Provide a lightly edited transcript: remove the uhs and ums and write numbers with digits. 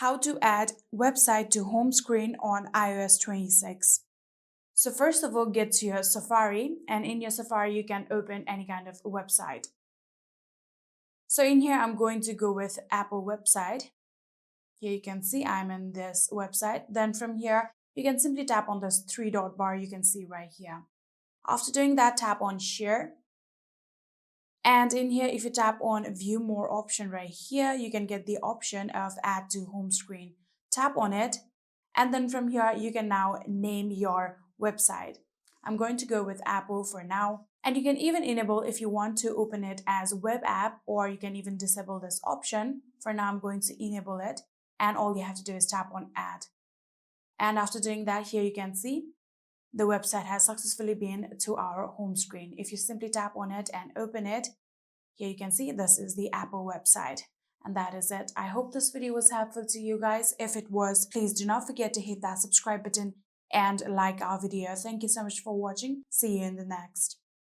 How to add website to home screen on iOS 26. So first of all, get to your Safari, and in your Safari, you can open any kind of website. So in here, I'm going to go with Apple website. Here you can see I'm in this website. Then from here, you can simply tap on this three dot bar you can see right here. After doing that, tap on share. And in here, if you tap on view more option right here, you can get the option of add to home screen. Tap on it. And then from here, you can now name your website. I'm going to go with Apple for now. And you can even enable if you want to open it as web app, or you can even disable this option. For now, I'm going to enable it. And all you have to do is tap on add. And after doing that, here you can see the website has successfully been to our home screen. If you simply tap on it and open it, here you can see this is the Apple website. And that is it. I hope this video was helpful to you guys. If it was, please do not forget to hit that subscribe button and like our video. Thank you so much for watching. See you in the next.